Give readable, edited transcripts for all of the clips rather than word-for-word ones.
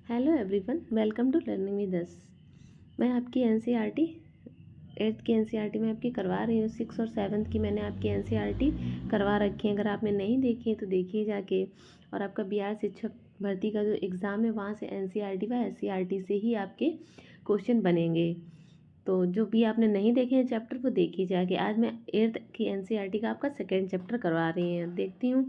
Hello everyone, welcome to learning with us. मैं आपकी NCERT 8th की एनसीईआरटी में आपकी करवा रही हूँ। 6 और 7th की मैंने आपकी एनसीईआरटी करवा रखी है। अगर आपने नहीं देखी है तो देखिए जाके। और आपका बिहार शिक्षक भर्ती का जो एग्ज़ाम है वहाँ से एनसीईआरटी व एससीईआरटी से ही आपके क्वेश्चन बनेंगे। तो जो भी आपने नहीं देखे हैं चैप्टर वो देखिए जाके। आज मैं 8th की एनसीईआरटी का आपका सेकेंड चैप्टर करवा रही हैं। देखती हूँ।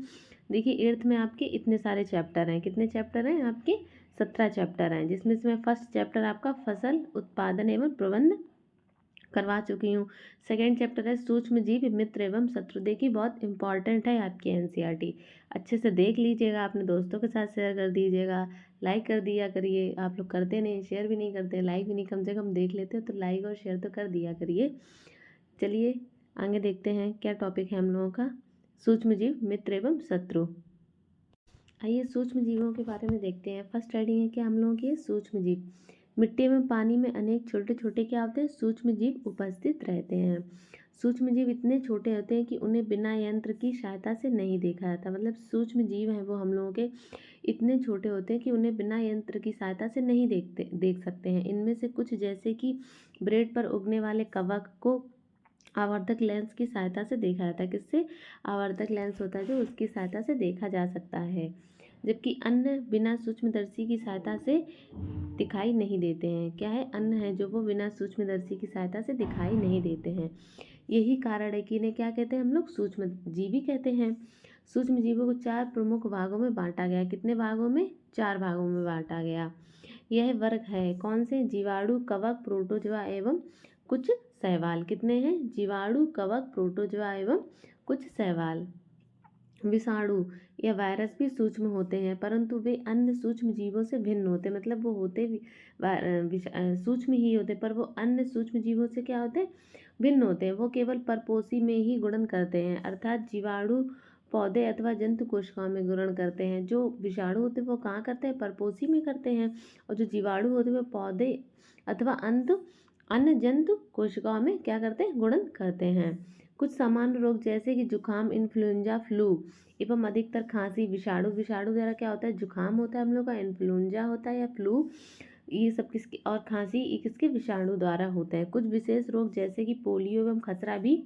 देखिए 8th में आपके इतने सारे चैप्टर हैं। कितने चैप्टर हैं आपके? 17 चैप्टर हैं, जिसमें से मैं फर्स्ट चैप्टर आपका फसल उत्पादन एवं प्रबंध करवा चुकी हूँ। सेकेंड चैप्टर है सूक्ष्म जीव मित्र एवं शत्रु। देखिए बहुत इंपॉर्टेंट है आपकी एनसीईआरटी। अच्छे से देख लीजिएगा, अपने दोस्तों के साथ शेयर कर दीजिएगा, लाइक कर दिया करिए। आप लोग करते नहीं, शेयर भी नहीं करते, लाइक भी नहीं, कम से कम देख लेते हो तो लाइक और शेयर तो कर दिया करिए। चलिए आगे देखते हैं क्या टॉपिक है हम लोगों का। सूक्ष्म जीव मित्र एवं शत्रु। आइए सूक्ष्म जीवों के बारे में देखते हैं। फर्स्ट हेडिंग है कि हम लोगों की सूक्ष्म जीव। मिट्टी एवं पानी में अनेक छोटे छोटे क्या होते हैं? सूक्ष्म जीव उपस्थित रहते हैं। सूक्ष्म जीव इतने छोटे होते हैं कि उन्हें बिना यंत्र की सहायता से नहीं देखा जाता। मतलब सूक्ष्म जीव हैं वो हम लोगों के इतने छोटे होते हैं कि उन्हें बिना यंत्र की सहायता से नहीं देख सकते हैं। इनमें से कुछ जैसे कि ब्रेड पर उगने वाले कवक को आवर्धक लेंस की सहायता से देखा जाता है। किससे? आवर्धक लेंस होता है जो, उसकी सहायता से देखा जा सकता है। जबकि अन्य बिना सूक्ष्मदर्शी की सहायता से दिखाई नहीं देते हैं। क्या है? अन्य है जो वो बिना सूक्ष्मदर्शी की सहायता से दिखाई नहीं देते हैं। यही कारण है कि इन्हें क्या कहते हैं हम लोग? सूक्ष्म जीवी कहते हैं। सूक्ष्म जीवों को 4 प्रमुख भागों में बांटा गया। कितने भागों में? 4 भागों में बांटा गया। यह वर्ग है कौन से? जीवाणु, कवक, प्रोटोजोआ एवं कुछ शैवाल। कितने हैं? जीवाणु, कवक, प्रोटोजोआ एवं कुछ शैवाल। विषाणु या वायरस भी सूक्ष्म होते हैं, परंतु वे अन्य सूक्ष्म जीवों से भिन्न होते हैं। मतलब वो होते भी सूक्ष्म ही होते, पर वो अन्य सूक्ष्म जीवों से क्या होते हैं? भिन्न होते हैं। वो केवल परपोषी में ही गुणन करते हैं, अर्थात जीवाणु पौधे अथवा जंतु कोशिकाओं में गुणन करते हैं। जो विषाणु होते हैं वो कहाँ करते हैं? परपोषी में करते हैं। और जो जीवाणु होते हैं वो पौधे अथवा अन्य जंतु कोशिकाओं में क्या करते हैं? गुणन करते हैं। कुछ सामान्य रोग जैसे कि जुखाम, इन्फ्लुएंजा, फ्लू एवं अधिकतर खांसी विषाणु द्वारा क्या होता है? जुखाम होता है हम लोग का, इन्फ्लुएंजा होता है या फ्लू, ये सब किसके, और खांसी ये किसके? विषाणु द्वारा होता है। कुछ विशेष रोग जैसे कि पोलियो एवं खसरा भी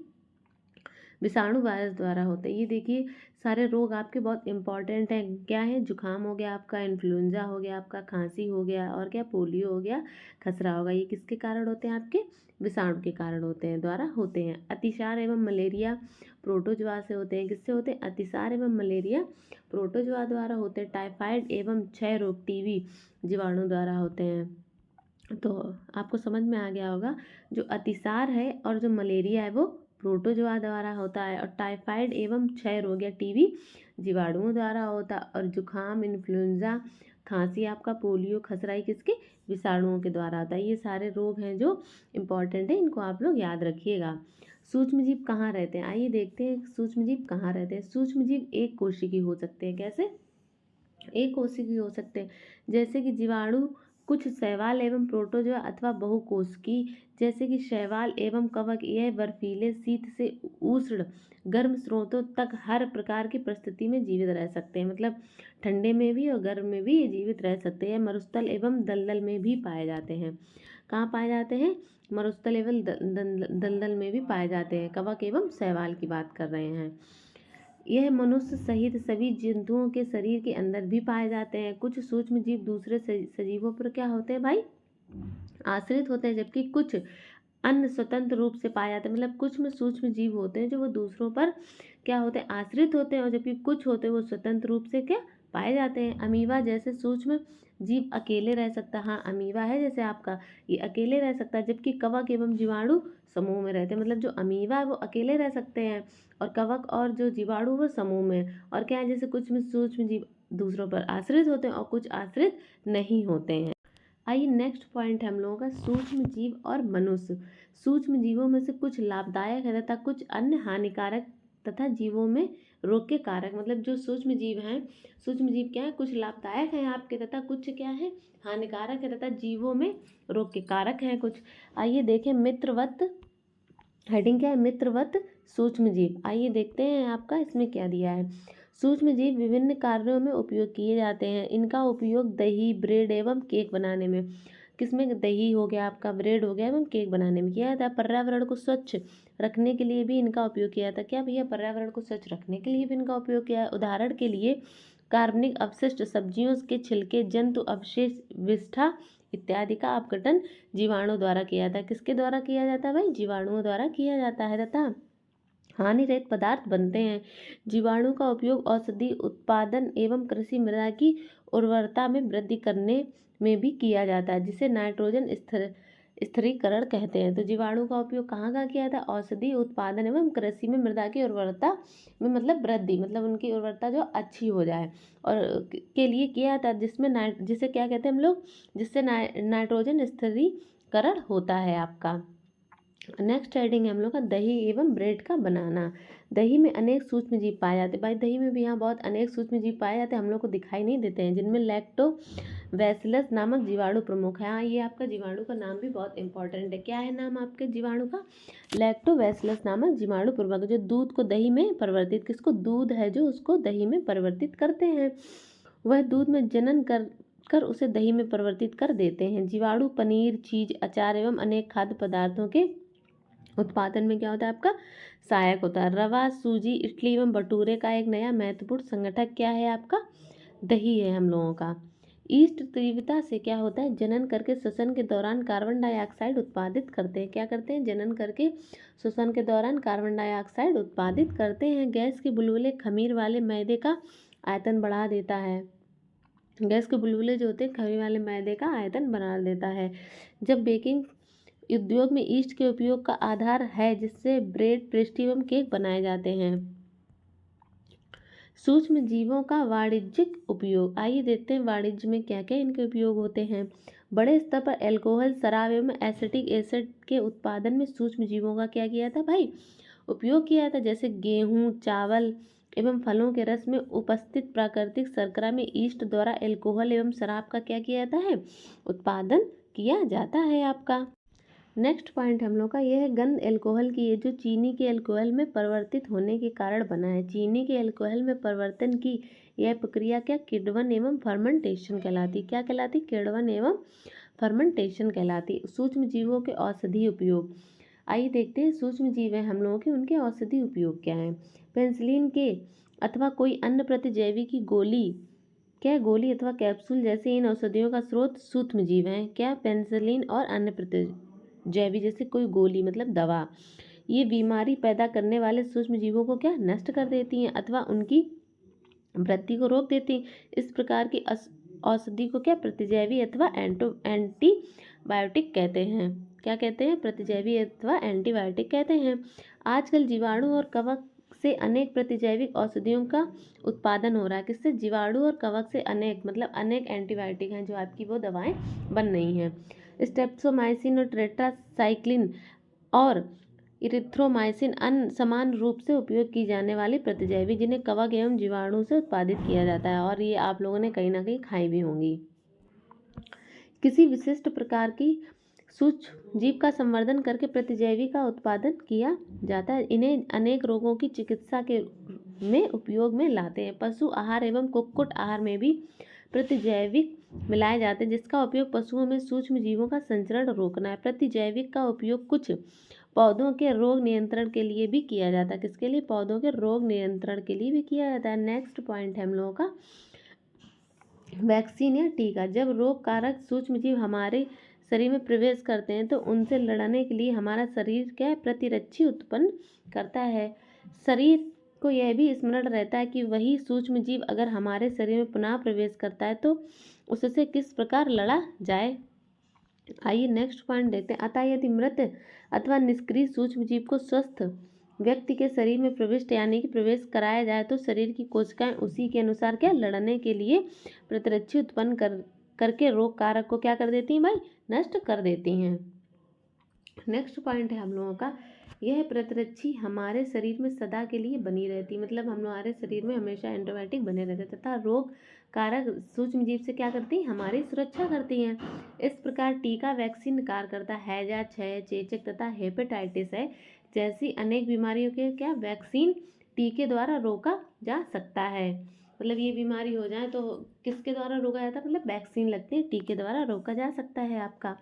विषाणु वायरस द्वारा होते हैं। ये देखिए सारे रोग आपके बहुत इंपॉर्टेंट हैं। क्या है? जुखाम हो गया आपका, इन्फ्लुएंजा हो गया आपका, खांसी हो गया, और क्या? पोलियो हो गया, खसरा होगा। ये किसके कारण होते हैं? आपके विषाणु के कारण होते हैं, द्वारा होते हैं। अतिसार एवं मलेरिया प्रोटोजोआ से होते हैं। किससे होते हैं? अतिसार एवं मलेरिया प्रोटोजोआ द्वारा होते हैं। टाइफाइड एवं क्षय रोग टीबी जीवाणु द्वारा होते हैं। तो आपको समझ में आ गया होगा, जो अतिसार है और जो मलेरिया है वो प्रोटोजोआ द्वारा होता है, और टाइफाइड एवं क्षय रोग या टीबी जीवाणुओं द्वारा होता है, और जुखाम, इन्फ्लुएंजा, खांसी, आपका पोलियो, खसराई किसके? विषाणुओं के द्वारा होता है। ये सारे रोग हैं जो इम्पॉर्टेंट है, इनको आप लोग याद रखिएगा। सूक्ष्म जीव कहाँ रहते हैं? आइए देखते हैं सूक्ष्म जीव कहाँ रहते हैं। सूक्ष्म जीव एक कोशिकी हो सकते हैं। कैसे? एक कोशिकीय हो सकते हैं, जैसे कि जीवाणु, कुछ शैवाल एवं प्रोटोजोआ अथवा बहुकोशिकीय, जैसे कि शैवाल एवं कवक। यह बर्फीले, शीत से उष्ण गर्म स्रोतों तक हर प्रकार की परिस्थिति में जीवित रह सकते हैं। मतलब ठंडे में भी और गर्म में भी ये जीवित रह सकते हैं। मरुस्थल एवं दलदल में भी पाए जाते हैं। कहाँ पाए जाते हैं? मरुस्थल एवं दलदल में भी पाए जाते हैं। कवक एवं शैवाल की बात कर रहे हैं। यह मनुष्य सहित सभी जंतुओं के शरीर के अंदर भी पाए जाते हैं। कुछ सूक्ष्म जीव दूसरे सजीवों पर क्या होते हैं भाई? आश्रित होते हैं, जबकि कुछ अन्य स्वतंत्र रूप से पाए जाते हैं। मतलब कुछ में सूक्ष्म जीव होते हैं जो वो दूसरों पर क्या होते हैं? आश्रित होते हैं, और जबकि कुछ होते हैं वो स्वतंत्र रूप से क्या पाए जाते हैं। अमीबा जैसे सूक्ष्म जीव अकेले रह सकता है। हाँ, अमीबा है जैसे आपका, ये अकेले रह सकता है, जबकि कवक एवं जीवाणु समूह में रहते हैं। मतलब जो अमीबा है वो अकेले रह सकते हैं, और कवक और जो जीवाणु वो समूह में। और क्या है? जैसे कुछ में सूक्ष्म जीव दूसरों पर आश्रित होते हैं और कुछ आश्रित नहीं होते हैं। आइए नेक्स्ट पॉइंट है हम लोगों का सूक्ष्म जीव और मनुष्य। सूक्ष्म जीवों में से कुछ लाभदायक है तथा कुछ अन्य हानिकारक तथा जीवों में रोग के कारक। मतलब जो सूक्ष्म जीव हैं, सूक्ष्म जीव क्या है? कुछ लाभदायक है आपके, तथा कुछ क्या है? हानिकारक है, तथा जीवों में रोग के कारक हैं कुछ। आइए देखें मित्रवत, हेडिंग क्या है? मित्रवत सूक्ष्म जीव। आइए देखते हैं आपका इसमें क्या दिया है। सूक्ष्म जीव विभिन्न कार्यों में उपयोग किए जाते हैं। इनका उपयोग दही, ब्रेड एवं केक बनाने में, किसमें, दही हो गया आपका, ब्रेड हो गया एवं केक बनाने में किया जाता है। पर्यावरण को स्वच्छ रखने के लिए भी इनका उपयोग किया जाता है। क्या भैया, पर्यावरण को स्वच्छ रखने के लिए भी इनका उपयोग किया है। उदाहरण के लिए कार्बनिक अपशिष्ट, सब्जियों के छिलके, जंतु अवशेष, विष्ठा इत्यादि का अपघटन जीवाणु द्वारा किया जाता है। किसके द्वारा किया जाता है भाई, जीवाणुओं द्वारा किया जाता है। तथा हानिरहित पदार्थ बनते हैं। जीवाणु का उपयोग औषधि उत्पादन एवं कृषि मृदा की उर्वरता में वृद्धि करने में भी किया जाता है, जिसे नाइट्रोजन स्थिरीकरण कहते हैं। तो जीवाणु का उपयोग कहाँ कहाँ किया जाता है, औषधि उत्पादन एवं कृषि में मृदा की उर्वरता में, मतलब वृद्धि, मतलब उनकी उर्वरता जो अच्छी हो जाए और के लिए किया जाता है, जिसमें जिसे क्या कहते हैं हम लोग, जिससे नाइट्रोजन स्थिरीकरण होता है आपका। नेक्स्ट हेडिंग है हम लोग का दही एवं ब्रेड का बनाना। दही में अनेक सूक्ष्म जीव पाए जाते हैं। भाई दही में भी यहाँ बहुत अनेक सूक्ष्म जीव पाए जाते हैं, हम लोग को दिखाई नहीं देते हैं, जिनमें लैक्टोबैसिलस नामक जीवाणु प्रमुख है। हाँ, ये आपका जीवाणु का नाम भी बहुत इंपॉर्टेंट है। क्या है नाम आपके जीवाणु का, लैक्टोबैसिलस नामक जीवाणु प्रमुख, जो दूध को दही में परिवर्तित, किसको, दूध है जो, उसको दही में परिवर्तित करते हैं। वह दूध में जनन कर उसे दही में परिवर्तित कर देते हैं। जीवाणु पनीर, चीज, अचार एवं अनेक खाद्य पदार्थों के उत्पादन में क्या होता है आपका, सहायक होता है। रवा, सूजी, इडली एवं भटूरे का एक नया महत्वपूर्ण संगठक क्या है आपका, दही है हम लोगों का। ईस्ट तीव्रता से क्या होता है, जनन करके श्वसन के दौरान कार्बन डाइऑक्साइड उत्पादित करते हैं। क्या करते हैं, जनन करके श्वसन के दौरान कार्बन डाइऑक्साइड उत्पादित करते हैं। गैस के बुलबुले खमीर वाले मैदे का आयतन बढ़ा देता है। गैस के बुलबुले जो होते हैं खमीर वाले मैदे का आयतन बढ़ा देता है। जब बेकिंग उद्योग में ईस्ट के उपयोग का आधार है, जिससे ब्रेड, पेस्ट्री एवं केक बनाए जाते हैं। सूक्ष्म जीवों का वाणिज्यिक उपयोग, आइए देखते हैं वाणिज्य में क्या क्या इनके उपयोग होते हैं। बड़े स्तर पर अल्कोहल, शराब एवं एसिटिक एसिड के उत्पादन में सूक्ष्म जीवों का क्या किया था भाई, उपयोग किया था। जैसे गेहूं, चावल एवं फलों के रस में उपस्थित प्राकृतिक शर्करा में ईस्ट द्वारा अल्कोहल एवं शराब का क्या किया जाता है, उत्पादन किया जाता है आपका। नेक्स्ट पॉइंट हम लोग का यह है गंध अल्कोहल की, ये जो चीनी के अल्कोहल में परिवर्तित होने के कारण बना है। चीनी के अल्कोहल में परिवर्तन की यह प्रक्रिया क्या, किण्वन एवं फर्मेंटेशन कहलाती। क्या कहलाती, किण्वन एवं फर्मेंटेशन कहलाती। सूक्ष्म जीवों के औषधि उपयोग, आइए देखते हैं सूक्ष्म जीव हैं हम लोगों के, उनके औषधि उपयोग क्या है। पेनिसिलिन के अथवा कोई अन्य प्रतिजैवी की गोली, क्या गोली अथवा कैप्सूल जैसे इन औषधियों का स्रोत सूक्ष्म जीव हैं। क्या, पेनिसिलिन और अन्य प्रतिजैवी जैसे कोई गोली मतलब दवा, ये बीमारी पैदा करने वाले सूक्ष्म जीवों को क्या, नष्ट कर देती हैं अथवा उनकी वृद्धि को रोक देती हैं। इस प्रकार की औषधि को क्या, प्रतिजैवी अथवा एंटीबायोटिक कहते हैं। क्या कहते हैं, प्रतिजैवी अथवा एंटीबायोटिक कहते हैं। आजकल जीवाणु और कवक से अनेक प्रतिजैविक औषधियों का उत्पादन हो रहा है। किससे, जीवाणु और कवक से अनेक, मतलब अनेक एंटीबायोटिक हैं जो आपकी वो दवाएं बन रही हैं। स्ट्रेप्टोमाइसिन और टेट्रासाइक्लिन और इरिथ्रोमाइसिन अन्य समान रूप से उपयोग की जाने वाली प्रतिजैवी, जिन्हें कवक एवं जीवाणु से उत्पादित किया जाता है, और ये आप लोगों ने कहीं ना कहीं खाई भी होंगी। किसी विशिष्ट प्रकार की सूक्ष्म जीव का संवर्धन करके प्रतिजैवी का उत्पादन किया जाता है। इन्हें अनेक रोगों की चिकित्सा के में उपयोग में लाते हैं। पशु आहार एवं कुक्कुट आहार में भी प्रतिजैविक मिलाए जाते हैं, जिसका उपयोग पशुओं में सूक्ष्म जीवों का संचरण रोकना है। प्रतिजैविक का उपयोग कुछ पौधों के रोग नियंत्रण के लिए भी किया जाता है। किसके लिए, पौधों के रोग नियंत्रण के लिए भी किया जाता है। नेक्स्ट पॉइंट है हम लोगों का वैक्सीन या टीका। जब रोग कारक सूक्ष्म जीव हमारे शरीर में प्रवेश करते हैं तो उनसे लड़ने के लिए हमारा शरीर क्या है, प्रतिरक्षी उत्पन्न करता है। शरीर को यह भी स्मरण रहता है कि वही सूक्ष्म जीव अगर हमारे शरीर में पुनः प्रवेश करता है तो उससे किस प्रकार लड़ा जाए। आइए नेक्स्ट पॉइंट देखते हैं। अतः यदि मृत अथवा निष्क्रिय सूक्ष्म जीव को स्वस्थ व्यक्ति के शरीर में प्रविष्ट यानी कि प्रवेश कराया जाए तो शरीर की कोशिकाएं उसी के अनुसार क्या, लड़ने के लिए प्रतिरक्षी उत्पन्न करके रोग कारक को क्या कर देती हैं भाई, नष्ट कर देती हैं। नेक्स्ट पॉइंट है हम लोगों का, यह प्रतिरक्षी हमारे शरीर में सदा के लिए बनी रहती, मतलब हमारे शरीर में हमेशा एंटीबायोटिक बने रहते तथा रोग कारक सूक्ष्म जीव से क्या करती हैं, हमारी सुरक्षा करती हैं। इस प्रकार टीका वैक्सीन कार्य करता है। हैजा, क्षय, चेचक तथा हेपेटाइटिस है जैसी अनेक बीमारियों के क्या वैक्सीन टीके द्वारा रोका जा सकता है। मतलब ये बीमारी हो जाए तो किसके द्वारा रोका जाता है, मतलब वैक्सीन लगती है, टीके द्वारा रोका जा सकता है आपका।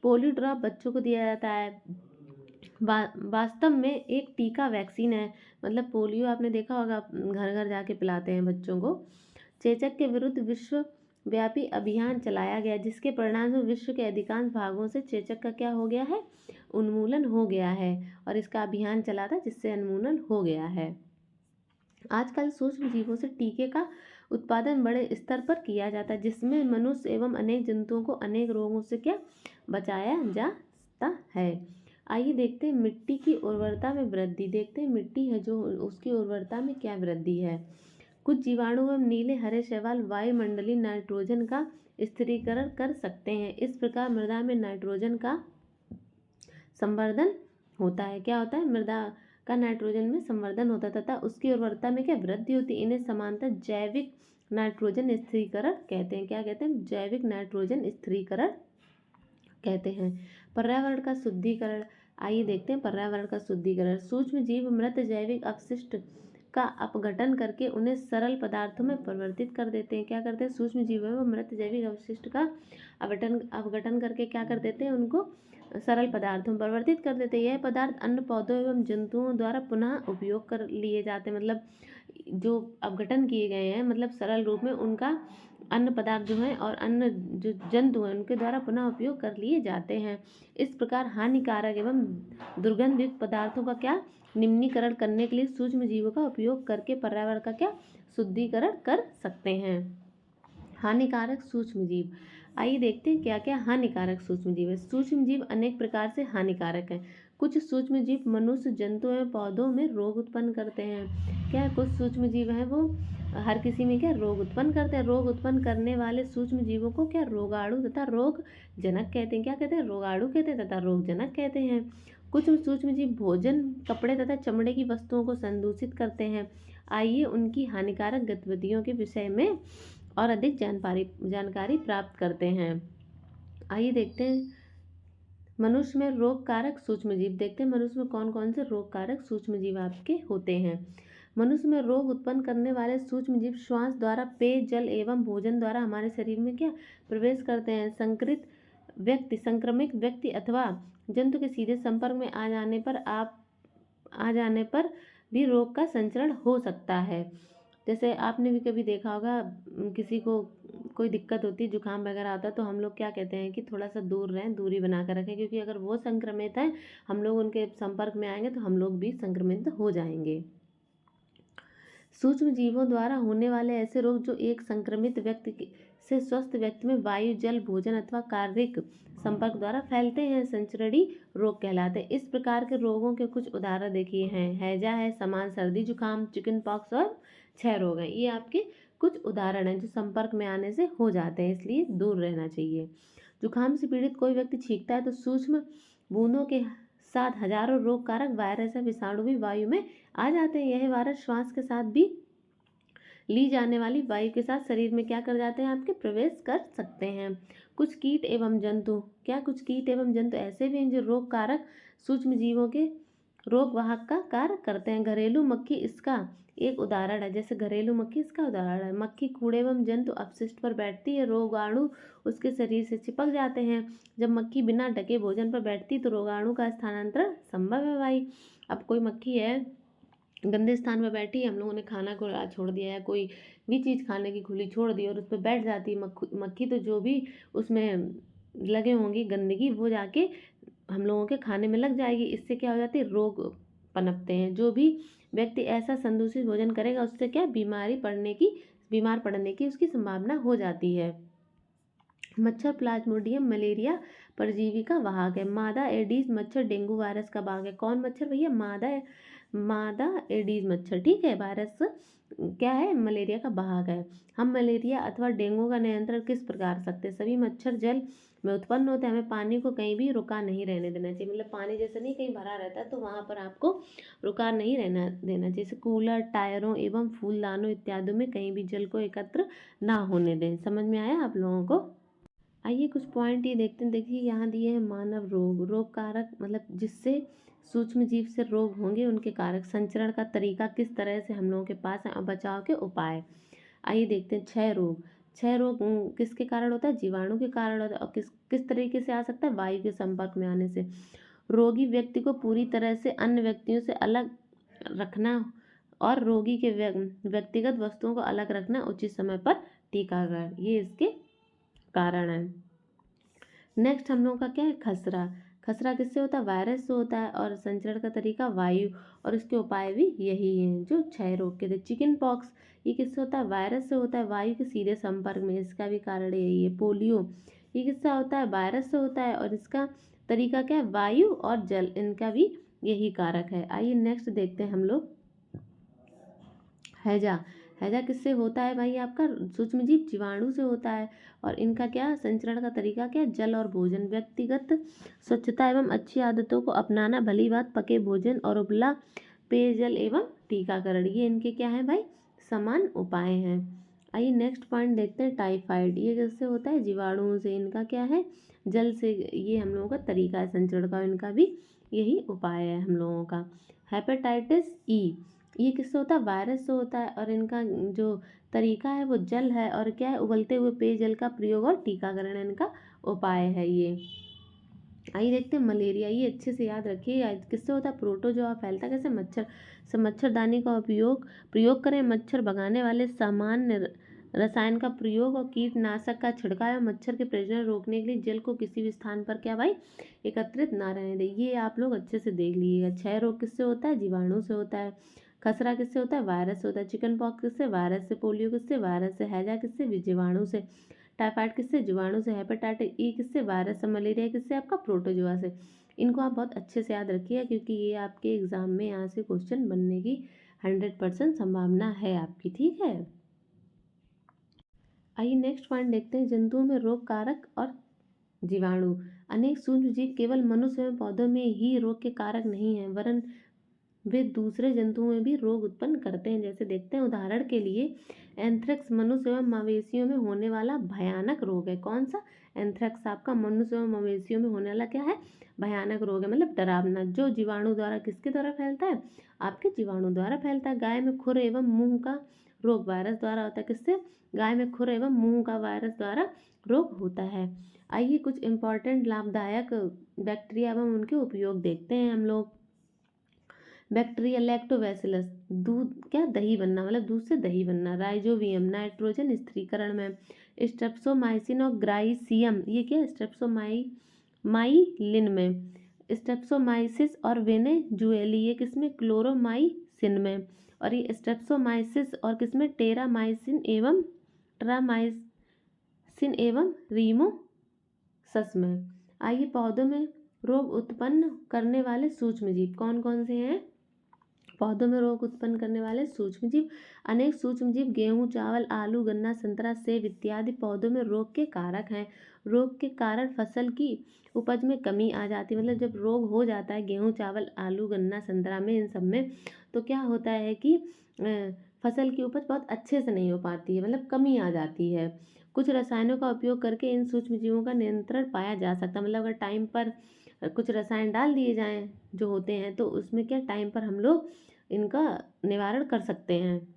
पोलियो ड्रॉप बच्चों को दिया जाता है, वास्तव में एक टीका वैक्सीन है। मतलब पोलियो आपने देखा होगा, घर घर जाके पिलाते हैं बच्चों को। चेचक के विरुद्ध विश्वव्यापी अभियान चलाया गया, जिसके परिणाम में विश्व के अधिकांश भागों से चेचक का क्या हो गया है, उन्मूलन हो गया है। और इसका अभियान चला था जिससे उन्मूलन हो गया है। आजकल सूक्ष्म जीवों से टीके का उत्पादन बड़े स्तर पर किया जाता है, जिसमें मनुष्य एवं अनेक जंतुओं को अनेक रोगों से क्या बचाया जा सकता है। आइए देखते हैं मिट्टी की उर्वरता में वृद्धि। देखते हैं मिट्टी है जो उसकी उर्वरता में क्या वृद्धि है। कुछ जीवाणु एवं नीले हरे शैवाल वायुमंडलीय नाइट्रोजन का स्थिरीकरण कर सकते हैं। इस प्रकार मृदा में नाइट्रोजन का संवर्धन होता है। क्या होता है, मृदा का नाइट्रोजन में संवर्धन होता तथा उसकी उर्वरता में क्या वृद्धि होती है। इन्हें समांतर जैविक नाइट्रोजन स्थिरीकरण कहते हैं। क्या कहते हैं, जैविक नाइट्रोजन स्थिरीकरण कहते हैं। पर्यावरण का शुद्धिकरण। आइए देखते हैं पर्यावरण का शुद्धिकरण। सूक्ष्म जीव मृत जैविक अपशिष्ट का अपघटन करके उन्हें सरल पदार्थों में परिवर्तित कर देते हैं। क्या करते हैं, सूक्ष्म जीवों में मृत जैविक अपशिष्ट का अपघटन करके क्या कर देते हैं, उनको सरल पदार्थों में परिवर्तित कर देते हैं। यह पदार्थ अन्य पौधों एवं जंतुओं द्वारा पुनः उपयोग कर लिए जाते हैं। मतलब जो अपघटन किए गए हैं, मतलब सरल रूप में उनका अन्य पदार्थ जो हैं और अन्य जो जंतु हैं उनके द्वारा पुनः उपयोग कर लिए जाते हैं। इस प्रकार हानिकारक एवं दुर्गंधयुक्त पदार्थों का क्या निम्नीकरण करने के लिए सूक्ष्म जीवों का उपयोग करके पर्यावरण का क्या शुद्धिकरण कर सकते हैं। हानिकारक सूक्ष्म जीव। आइए देखते हैं क्या क्या हानिकारक सूक्ष्म जीव है। सूक्ष्म जीव अनेक प्रकार से हानिकारक हैं। कुछ सूक्ष्म जीव मनुष्य, जंतु एवं पौधों में रोग उत्पन्न करते हैं। क्या कुछ सूक्ष्म जीव हैं वो हर किसी में क्या रोग उत्पन्न करते हैं। रोग उत्पन्न करने वाले सूक्ष्म जीवों को क्या रोगाणु तथा रोग जनक कहते हैं। क्या कहते हैं, रोगाणु कहते हैं तथा रोग जनक कहते हैं। कुछ सूक्ष्म जीव भोजन, कपड़े तथा चमड़े की वस्तुओं को संदूषित करते हैं। आइए उनकी हानिकारक गतिविधियों के विषय में और अधिक जानकारी प्राप्त करते हैं। आइए देखते हैं मनुष्य में रोग कारक सूक्ष्म जीव। देखते हैं मनुष्य में कौन कौन से रोग कारक सूक्ष्म जीव आपके होते हैं। मनुष्य में रोग उत्पन्न करने वाले सूक्ष्म जीव श्वास द्वारा, पेय जल एवं भोजन द्वारा हमारे शरीर में क्या प्रवेश करते हैं। संक्रमित व्यक्ति अथवा जंतु के सीधे संपर्क में आ जाने पर भी रोग का संचरण हो सकता है। जैसे आपने भी कभी देखा होगा, किसी को कोई दिक्कत होती है, जुकाम वगैरह आता है, तो हम लोग क्या कहते हैं कि थोड़ा सा दूर रहें, दूरी बना कर रखें, क्योंकि अगर वो संक्रमित है, हम लोग उनके संपर्क में आएंगे तो हम लोग भी संक्रमित हो जाएंगे। सूक्ष्म जीवों द्वारा होने वाले ऐसे रोग जो एक संक्रमित व्यक्ति से स्वस्थ व्यक्ति में वायु, जल, भोजन अथवा शारीरिक संपर्क द्वारा फैलते हैं, संचरणीय रोग कहलाते हैं। इस प्रकार के रोगों के कुछ उदाहरण देखिए हैं, हैजा है, सामान्य सर्दी जुकाम, चिकन पॉक्स और क्षय रोग है। ये आपके कुछ उदाहरण हैं जो संपर्क में आने से हो जाते हैं, इसलिए दूर रहना चाहिए। जुकाम से पीड़ित कोई व्यक्ति छींकता है तो सूक्ष्म बूंदों के साथ हजारों रोग कारक वायरस या विषाणु भी वायु में आ जाते हैं। यह वायरस श्वास के साथ भी ली जाने वाली वायु के साथ शरीर में क्या कर जाते हैं, आपके प्रवेश कर सकते हैं। कुछ कीट एवं जंतु, क्या कुछ कीट एवं जंतु ऐसे भी हैं जो रोग कारक सूक्ष्म जीवों के रोग वाहक का कार्य करते हैं। घरेलू मक्खी इसका एक उदाहरण है। जैसे घरेलू मक्खी इसका उदाहरण है। मक्खी कूड़े एवं जंतु अपशिष्ट पर बैठती है, रोगाणु उसके शरीर से चिपक जाते हैं। जब मक्खी बिना ढके भोजन पर बैठती तो रोगाणु का स्थानांतरण संभव है भाई। अब कोई मक्खी है, गंदे स्थान पर बैठी है, हम लोगों ने खाना खुला छोड़ दिया है, कोई भी चीज़ खाने की खुली छोड़ दी और उस पर बैठ जाती है मक्खी, तो जो भी उसमें लगे होंगी गंदगी वो जाके हम लोगों के खाने में लग जाएगी। इससे क्या हो जाती है, रोग पनपते हैं। जो भी व्यक्ति ऐसा संदूषित भोजन करेगा उससे क्या बीमार पड़ने की उसकी संभावना हो जाती है। मच्छर प्लाज्मोडियम मलेरिया परजीवी का वाहक है। मादा एडीज मच्छर डेंगू वायरस का वाहक है। कौन मच्छर भैया, मादा एडीज मच्छर, ठीक है। वायरस क्या है, मलेरिया का वाहक है। हम मलेरिया अथवा डेंगू का नियंत्रण किस प्रकार सकते हैं। सभी मच्छर जल में उत्पन्न होते हैं। हमें पानी को कहीं भी रुका नहीं रहने देना चाहिए। मतलब पानी जैसे नहीं कहीं भरा रहता है तो वहाँ पर आपको रुका नहीं रहना देना चाहिए। जैसे कूलर, टायरों एवं फूलदानों इत्यादि में कहीं भी जल को एकत्र ना होने दें। समझ में आया आप लोगों को। आइए कुछ पॉइंट ये देखते हैं। देखिए यहाँ दिए हैं मानव रोग, रोग कारक मतलब जिससे सूक्ष्म जीव से रोग होंगे उनके कारक, संचरण का तरीका किस तरह से हम लोगों के पास है और बचाव के उपाय। आइए देखते हैं क्षय रोग। क्षय रोग किसके कारण होता है? जीवाणु के कारण होता है। और किस किस तरीके से आ सकता है? वायु के संपर्क में आने से। रोगी व्यक्ति को पूरी तरह से अन्य व्यक्तियों से अलग रखना और रोगी के व्यक्तिगत वस्तुओं को अलग रखना, उचित समय पर टीकाकरण, ये इसके कारण है। नेक्स्ट हम लोगों का क्या है? खसरा। खसरा किससे होता है? वायरस से होता है। और संचरण का तरीका वायु, और इसके उपाय भी यही हैं जो क्षय रोग के थे। चिकन पॉक्स, ये किससे होता है? वायरस से होता है, वायु के सीधे संपर्क में, इसका भी कारण यही है। पोलियो, ये किससे होता है? वायरस से होता है, और इसका तरीका क्या है? वायु और जल, इनका भी यही कारक है। आइए नेक्स्ट देखते हैं हम लोग हैजा। हैजा किससे होता है भाई? आपका सूक्ष्म जीव जीवाणु से होता है। और इनका क्या संचरण का तरीका क्या है? जल और भोजन। व्यक्तिगत स्वच्छता एवं अच्छी आदतों को अपनाना, भली बात पके भोजन और उपला पेयजल एवं टीकाकरण, ये इनके क्या है भाई? समान उपाय हैं। आइए नेक्स्ट पॉइंट देखते हैं टाइफाइड। ये किससे होता है? जीवाणुओं से। इनका क्या है? जल से। ये हम लोगों का तरीका है संचरण का, इनका भी यही उपाय है हम लोगों का। हेपेटाइटिस ई, ये किससे होता है? वायरस से होता है। और इनका जो तरीका है वो जल है, और क्या है? उबलते हुए पेयजल का प्रयोग और टीकाकरण इनका उपाय है ये। आइए देखते हैं मलेरिया। ये अच्छे से याद रखिए, किससे होता है? प्रोटोजोआ फैलता है कैसे? मच्छर से। मच्छरदानी का प्रयोग करें। मच्छर भगाने वाले सामान्य रसायन का प्रयोग और कीटनाशक का छिड़काव, मच्छर के प्रजनन रोकने के लिए जल को किसी भी स्थान पर क्या भाई? एकत्रित ना रहने दें। ये आप लोग अच्छे से देख लीजिएगा। क्षय रोग किससे होता है? जीवाणु से होता है। खसरा किससे होता है? वायरस से होता है। चिकन पॉक्स किससे? वायरस से। पोलियो किससे? वायरस से। हैजा किससे? जीवाणु से। टाइफाइड किससे? जीवाणु से। हेपेटाइटिस ई किससे? वायरस से। मलेरिया किससे? आपका प्रोटोजोआ से। इनको आप बहुत अच्छे से याद रखिए, क्योंकि ये आपके एग्जाम में यहाँ से क्वेश्चन बनने की 100% संभावना है आपकी, ठीक है। आइए नेक्स्ट पॉइंट देखते हैं जंतुओं में रोग कारक और जीवाणु। अनेक सूक्ष्म जीव केवल मनुष्य एवं पौधों में ही रोग के कारक नहीं है, वरन वे दूसरे जंतुओं में भी रोग उत्पन्न करते हैं। जैसे देखते हैं, उदाहरण के लिए एंथ्रेक्स मनुष्य एवं मवेशियों में होने वाला भयानक रोग है। कौन सा? एंथ्रेक्स आपका मनुष्य एवं मवेशियों में होने वाला क्या है? भयानक रोग है, मतलब डरावना, जो जीवाणु द्वारा किसके द्वारा फैलता है? आपके जीवाणु द्वारा फैलता है। गाय में खुर एवं मुंह का रोग वायरस द्वारा होता है। किससे? गाय में खुर एवं मुंह का वायरस द्वारा रोग होता है। आइए कुछ इंपॉर्टेंट लाभदायक बैक्टीरिया एवं उनके उपयोग देखते हैं हम लोग। बैक्टीरिया लैक्टोबैसिलस, दूध क्या? दही बनना, मतलब दूध से दही बनना। राइजोबियम, नाइट्रोजन स्थिरीकरण में। स्ट्रेप्सोमाइसिन और ग्राइसियम, ये क्या? स्ट्रेप्सोमाइलिन में। स्ट्रेप्सोमाइसिस और वेनेजुएली, ये किसमें? क्लोरोमाइसिन में। और ये स्ट्रेप्सोमाइसिस और किसमें? टेरामाइसिन एवं रीमोसस में। आइए पौधों में रोग उत्पन्न करने वाले सूक्ष्म जीव कौन कौन से हैं? पौधों में रोग उत्पन्न करने वाले सूक्ष्म जीव। अनेक सूक्ष्म जीव गेहूं, चावल, आलू, गन्ना, संतरा, सेब इत्यादि पौधों में रोग के कारक हैं। रोग के कारण फसल की उपज में कमी आ जाती है। मतलब जब रोग हो जाता है गेहूं, चावल, आलू, गन्ना, संतरा में, इन सब में, तो क्या होता है कि फसल की उपज बहुत अच्छे से नहीं हो पाती है, मतलब कमी आ जाती है। कुछ रसायनों का उपयोग करके इन सूक्ष्म जीवों का नियंत्रण पाया जा सकता है। मतलब अगर टाइम पर कुछ रसायन डाल दिए जाएं जो होते हैं, तो उसमें क्या टाइम पर हम लोग इनका निवारण कर सकते हैं।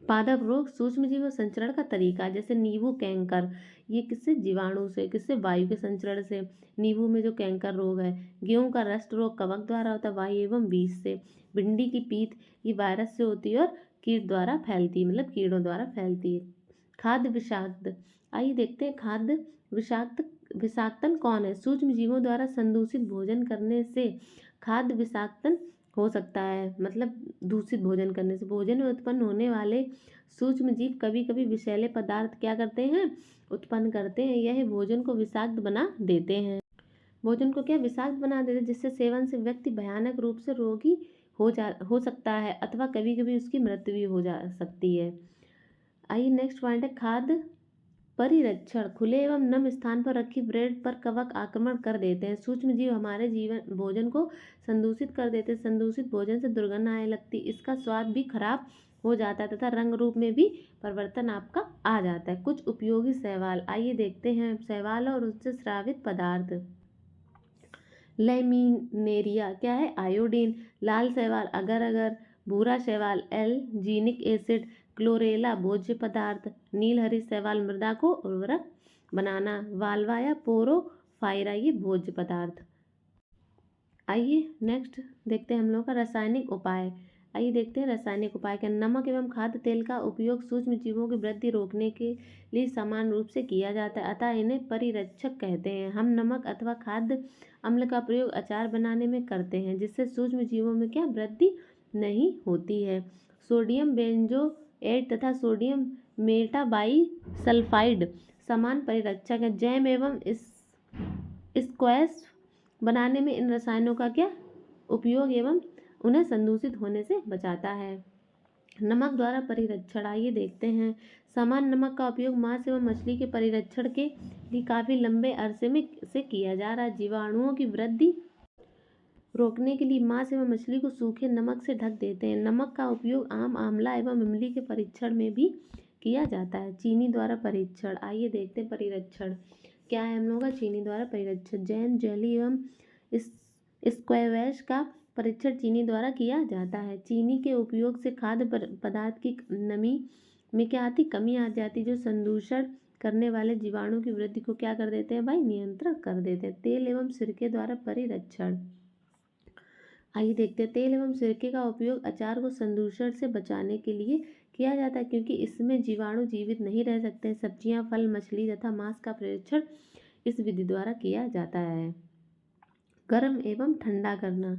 पादप रोग सूक्ष्म जीव संचरण का तरीका, जैसे नींबू कैंकर, ये किससे? जीवाणु से। किससे? वायु के संचरण से। नींबू में जो कैंकर रोग है। गेहूं का रस्ट रोग कवक द्वारा होता है, वायु एवं बीज से। भिंडी की पीत, ये वायरस से होती है और कीट द्वारा फैलती है, मतलब कीड़ों द्वारा फैलती है। खाद्य विषाक्त, आइए देखते हैं खाद्य विषाक्तन कौन है? सूक्ष्म जीवों द्वारा संदूषित भोजन करने से खाद्य विषाक्तन हो सकता है। मतलब दूषित भोजन करने से भोजन में उत्पन्न होने वाले सूक्ष्म जीव कभी कभी विषैले पदार्थ क्या करते हैं? उत्पन्न करते हैं। यह भोजन को विषाक्त बना देते हैं। भोजन को क्या? विषाक्त बना देते हैं, जिससे सेवन से व्यक्ति भयानक रूप से रोगी हो सकता है, अथवा कभी कभी उसकी मृत्यु भी हो जा सकती है। आइए नेक्स्ट पॉइंट है खाद्य परिरक्षण। खुले एवं नम स्थान पर रखी ब्रेड पर कवक आक्रमण कर देते हैं। सूक्ष्म जीव हमारे जीवन भोजन को संदूषित कर देते हैं। संदूषित भोजन से दुर्गंध आने लगती, इसका स्वाद भी खराब हो जाता है तथा रंग रूप में भी परिवर्तन आपका आ जाता है। कुछ उपयोगी शैवाल, आइए देखते हैं शैवाल और उससे स्रावित पदार्थ। लैमिनेरिया क्या है? आयोडीन। लाल शैवाल अगर अगर। भूरा शैवाल एल्जीनिक एसिड। क्लोरेला भोज्य पदार्थ। नील हरी शैवाल मृदा को उर्वरक बनाना। वाल्वा या पोरोफायरा ये भोज्य पदार्थ। आइए नेक्स्ट देखते हैं हम लोग का रासायनिक उपाय। आइए देखते हैं रासायनिक उपाय क्या। नमक एवं खाद्य तेल का उपयोग सूक्ष्म जीवों की वृद्धि रोकने के लिए समान रूप से किया जाता है, अतः इन्हें परिरक्षक कहते हैं। हम नमक अथवा खाद्य अम्ल का प्रयोग अचार बनाने में करते हैं, जिससे सूक्ष्म जीवों में क्या वृद्धि नहीं होती है। सोडियम बेंजोएट तथा सोडियम मेटाबाइसल्फाइड समान परिरक्षक है। जैम एवं स्क्वैश बनाने में इन रसायनों का क्या उपयोग एवं उन्हें संदूषित होने से बचाता है। नमक द्वारा परिरक्षण, आइए देखते हैं। समान नमक का उपयोग मांस एवं मछली के परिरक्षण के लिए काफी लंबे अरसे में से किया जा रहा है। जीवाणुओं की वृद्धि रोकने के लिए मांस एवं मछली को सूखे नमक से ढक देते हैं। नमक का उपयोग आम, आंवला एवं इमली के परीक्षण में भी किया जाता है। चीनी द्वारा परीक्षण, आइए देखते हैं परिरक्षण क्या है हम लोगों का। चीनी द्वारा परिरक्षण, जैम, जेली एवं स्क्वैश का परीक्षण चीनी द्वारा किया जाता है। चीनी के उपयोग से खाद्य पदार्थ की नमी में क्या आती? कमी आ जाती, जो संदूषण करने वाले जीवाणु की वृद्धि को क्या कर देते हैं भाई? नियंत्रण कर देते हैं। तेल एवं सिरके द्वारा परिरक्षण, आइए देखते हैं। तेल एवं सिरके का उपयोग अचार को संदूषण से बचाने के लिए किया जाता है, क्योंकि इसमें जीवाणु जीवित नहीं रह सकते हैं। सब्जियां, फल, मछली तथा मांस का परीक्षण इस विधि द्वारा किया जाता है। गर्म एवं ठंडा करना,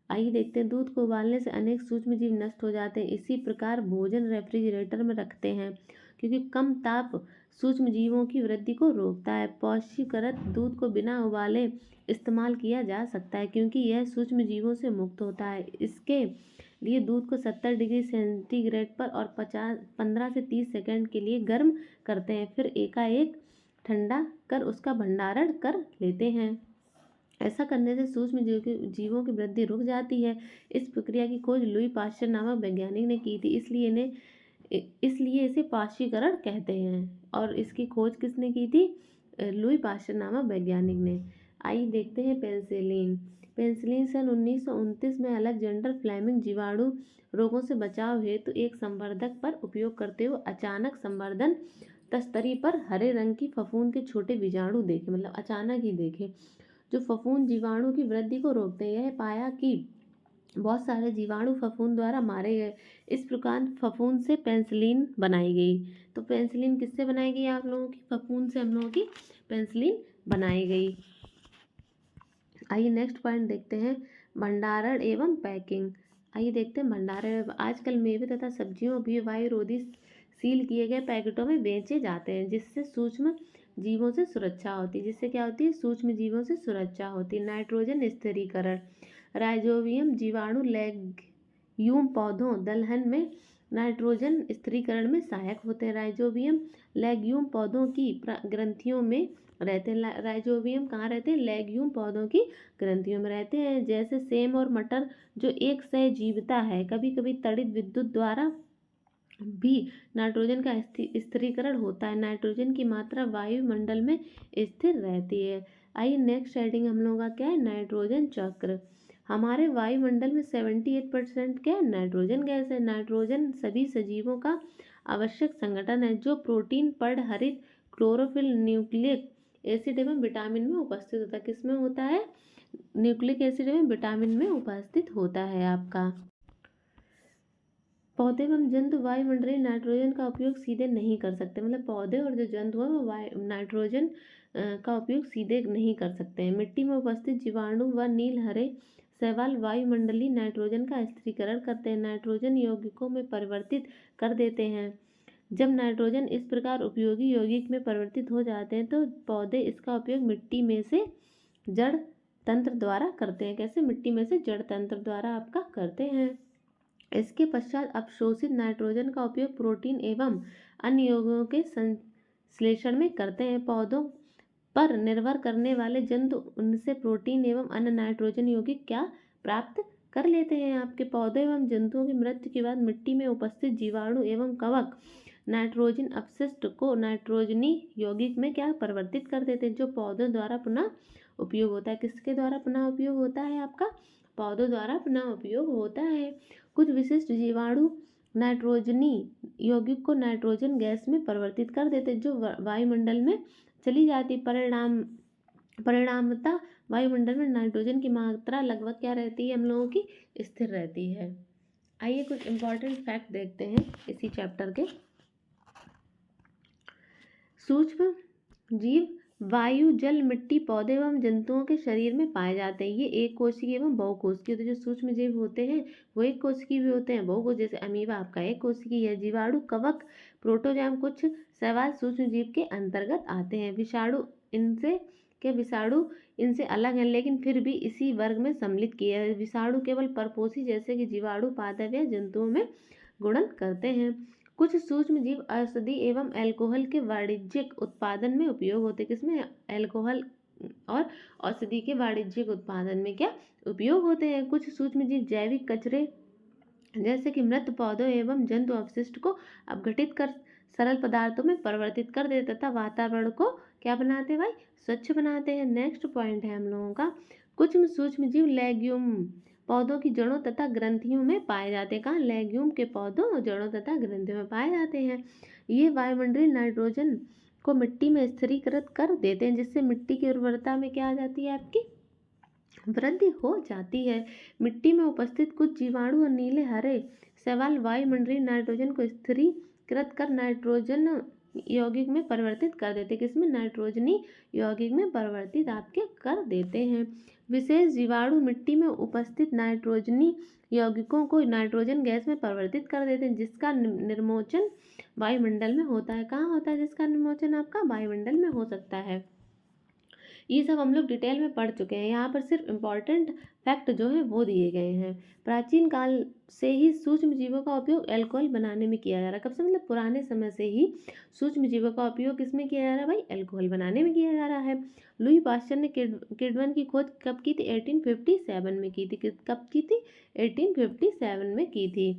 आइए देखते हैं। दूध को उबालने से अनेक सूक्ष्म जीव नष्ट हो जाते हैं। इसी प्रकार भोजन रेफ्रिजरेटर में रखते हैं, क्योंकि कम ताप सूक्ष्म जीवों की वृद्धि को रोकता है। पौष्टिकरत दूध को बिना उबाले इस्तेमाल किया जा सकता है, क्योंकि यह सूक्ष्म जीवों से मुक्त होता है। इसके लिए दूध को 70 डिग्री सेंटीग्रेड पर और 15 से 30 सेकंड के लिए गर्म करते हैं, फिर एकाएक ठंडा कर उसका भंडारण कर लेते हैं। ऐसा करने से सूक्ष्म जीवों की वृद्धि रुक जाती है। इस प्रक्रिया की खोज लुई पाश्चर नामक वैज्ञानिक ने की थी, इसलिए इसे पाश्चीकरण कहते हैं। और इसकी खोज किसने की थी? लुई पाश्चर नामक वैज्ञानिक ने। आइए देखते हैं पेनिसिलिन। पेनिसिलिन सन 1929 में अलेक्जेंडर फ्लेमिंग जीवाणु रोगों से बचाव हेतु एक संवर्धक पर उपयोग करते हुए अचानक संवर्धन तस्तरी पर हरे रंग की फफूंद के छोटे बीजाणु देखे, मतलब अचानक ही देखे, जो फफूंद जीवाणु की वृद्धि को रोकते हैं। यह पाया कि बहुत सारे जीवाणु फफूंद द्वारा मारे गए। इस प्रकार फफूंद से पेनिसिलिन बनाई गई। तो पेनिसिलिन किससे बनाई गई? आप लोगों की फफूंद से हम लोगों की पेनिसिलिन बनाई गई। आइए नेक्स्ट पॉइंट देखते हैं, भंडारण एवं पैकिंग। आइए देखते हैं भंडारण। आजकल मेवे तथा सब्जियों भी वायुरोधी सील किए गए पैकेटों में बेचे जाते हैं, जिससे सूक्ष्म जीवों से सुरक्षा होती है। जिससे क्या होती है? सूक्ष्म जीवों से सुरक्षा होती है। नाइट्रोजन स्थिरीकरण, राइजोबियम जीवाणु लेग्यूम पौधों दलहन में नाइट्रोजन स्थिरीकरण में सहायक होते हैं। राइजोबियम लेग्यूम पौधों की ग्रंथियों में रहते हैं। राइजोबियम कहाँ रहते हैं? लेग्यूम पौधों की ग्रंथियों में रहते हैं। जैसे सेम और मटर जो एक सहजीविता है। कभी कभी तड़ित विद्युत द्वारा भी नाइट्रोजन का स्थिरीकरण होता है। नाइट्रोजन की मात्रा वायुमंडल में स्थिर रहती है। आइए नेक्स्ट हेडिंग हम लोगों का क्या है? नाइट्रोजन चक्र। हमारे वायुमंडल में 78% क्या है? नाइट्रोजन गैस है। नाइट्रोजन सभी सजीवों का आवश्यक संगठन है, जो प्रोटीन, पर्णहरित, क्लोरोफिल, न्यूक्लिक एसिड एवं विटामिन में उपस्थित होता है। किसमें होता है? न्यूक्लिक एसिड एवं विटामिन में उपस्थित होता है आपका। पौधे एवं जंतु वायुमंडलीय नाइट्रोजन का उपयोग सीधे नहीं कर सकते, मतलब पौधे और जो जंतु है वो नाइट्रोजन का उपयोग सीधे नहीं कर सकते हैं। मिट्टी में उपस्थित जीवाणु व नील हरे शैवाल वायुमंडलीय नाइट्रोजन का स्थिरीकरण करते हैं, नाइट्रोजन यौगिकों में परिवर्तित कर देते हैं। जब नाइट्रोजन इस प्रकार उपयोगी यौगिक में परिवर्तित हो जाते हैं, तो पौधे इसका उपयोग मिट्टी में से जड़ तंत्र द्वारा करते हैं। कैसे? मिट्टी में से जड़ तंत्र द्वारा आपका करते हैं। इसके पश्चात अवशोषित नाइट्रोजन का उपयोग प्रोटीन एवं अन्य यौगिकों के संश्लेषण में करते हैं। पौधों पर निर्भर करने वाले जंतु उनसे प्रोटीन एवं अन्य नाइट्रोजन यौगिक क्या प्राप्त कर लेते हैं। आपके पौधे एवं जंतुओं की मृत्यु के बाद मिट्टी में उपस्थित जीवाणु एवं कवक नाइट्रोजन अपशिष्ट को नाइट्रोजनी यौगिक में क्या परिवर्तित कर देते हैं, जो पौधों द्वारा पुनः उपयोग होता है। किसके द्वारा पुनः उपयोग होता है? आपका पौधों द्वारा पुनः उपयोग होता है। कुछ विशिष्ट जीवाणु नाइट्रोजनी यौगिक को नाइट्रोजन गैस में परिवर्तित कर देते हैं, जो वायुमंडल में चली जाती। परिणामतः वायुमंडल में नाइट्रोजन की मात्रा लगभग क्या रहती है? हम लोगों की स्थिर रहती है। आइए कुछ इम्पोर्टेंट फैक्ट देखते हैं इसी चैप्टर के। सूक्ष्म जीव वायु, जल, मिट्टी, पौधे एवं जंतुओं के शरीर में पाए जाते हैं। ये एक कोशिकीय एवं बहुकोशिकीय होते हैं। जो सूक्ष्म जीव होते हैं वो एक कोशिकीय भी होते हैं, बहुकोशिकीय जैसे अमीबा आपका एक कोशिकीय है। जीवाणु, कवक, प्रोटोजोआ कुछ शैवाल सूक्ष्म जीव के अंतर्गत आते हैं। विषाणु इनसे अलग हैं, लेकिन फिर भी इसी वर्ग में सम्मिलित किए हैं। विषाणु केवल परपोषी जैसे कि जीवाणु, पादप या जंतुओं में गुणन करते हैं। कुछ सूक्ष्म जीव औषधि एवं अल्कोहल के वाणिज्यिक उत्पादन में उपयोग होते हैं। किसमें? अल्कोहल और औषधि के वाणिज्यिक उत्पादन में क्या उपयोग होते हैं। कुछ सूक्ष्म जीव जैविक कचरे जैसे कि मृत पौधों एवं जंतु अपशिष्ट को अपघटित कर सरल पदार्थों में परिवर्तित कर देते तथा वातावरण को क्या बनाते हैं भाई? स्वच्छ बनाते हैं। नेक्स्ट पॉइंट है हम लोगों का, कुछ सूक्ष्म जीव लेग्यूम पौधों की जड़ों तथा ग्रंथियों में पाए जाते हैं। कहाँ? लेग्यूम के पौधों, जड़ों तथा ग्रंथियों में पाए जाते हैं। ये वायुमंडलीय नाइट्रोजन को मिट्टी में स्थिरीकृत कर देते हैं, जिससे मिट्टी की उर्वरता में क्या आ जाती है? आपकी वृद्धि हो जाती है। मिट्टी में उपस्थित कुछ जीवाणु और नीले हरे शैवाल वायुमंडलीय नाइट्रोजन को स्थिरीकृत कर नाइट्रोजन यौगिक में परिवर्तित कर देते। किसमें? नाइट्रोजनी यौगिक में परिवर्तित आपके कर देते हैं। विशेष जीवाणु मिट्टी में उपस्थित नाइट्रोजनी यौगिकों को नाइट्रोजन गैस में परिवर्तित कर देते हैं, जिसका निर्मोचन वायुमंडल में होता है। कहाँ होता है जिसका निर्मोचन? आपका वायुमंडल में हो सकता है। ये सब हम लोग डिटेल में पढ़ चुके हैं। यहाँ पर सिर्फ इम्पॉर्टेंट फैक्ट जो है वो दिए गए हैं। प्राचीन काल से ही सूक्ष्म जीवों का उपयोग अल्कोहल बनाने में किया जा रहा है। कब से? मतलब पुराने समय से ही सूक्ष्म जीवों का उपयोग किसमें किया जा रहा है भाई? अल्कोहल बनाने में किया जा रहा है। लुई पाश्चर ने किण्वन की खोज कब की थी? 1857 में की थी। कब की थी? 1857 में की थी।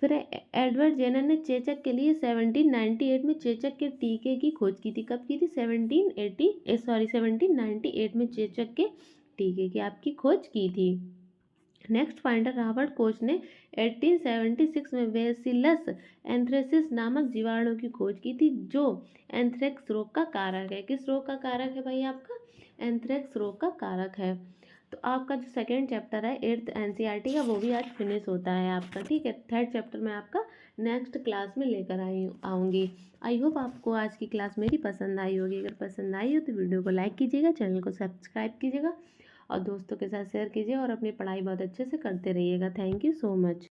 फिर एडवर्ड जेनर ने चेचक के लिए 1798 में चेचक के टीके की खोज की थी। कब की थी? 1798 में चेचक के टीके की आपकी खोज की थी। नेक्स्ट पॉइंट है, रॉबर्ट कोच ने 1876 में बेसिलस एंथ्रेसिस नामक जीवाणु की खोज की थी, जो एंथ्रेक्स रोग का कारक है। किस रोग का कारक है भाई? आपका एंथ्रेक्स रोग का कारक है। तो आपका जो सेकेंड चैप्टर है 8th NCERT का, वो भी आज फिनिश होता है आपका। ठीक है, थर्ड चैप्टर मैं आपका नेक्स्ट क्लास में लेकर आऊँगी। आई होप आपको आज की क्लास मेरी पसंद आई होगी। अगर पसंद आई हो तो वीडियो को लाइक कीजिएगा, चैनल को सब्सक्राइब कीजिएगा और दोस्तों के साथ शेयर कीजिए और अपनी पढ़ाई बहुत अच्छे से करते रहिएगा। Thank you so much.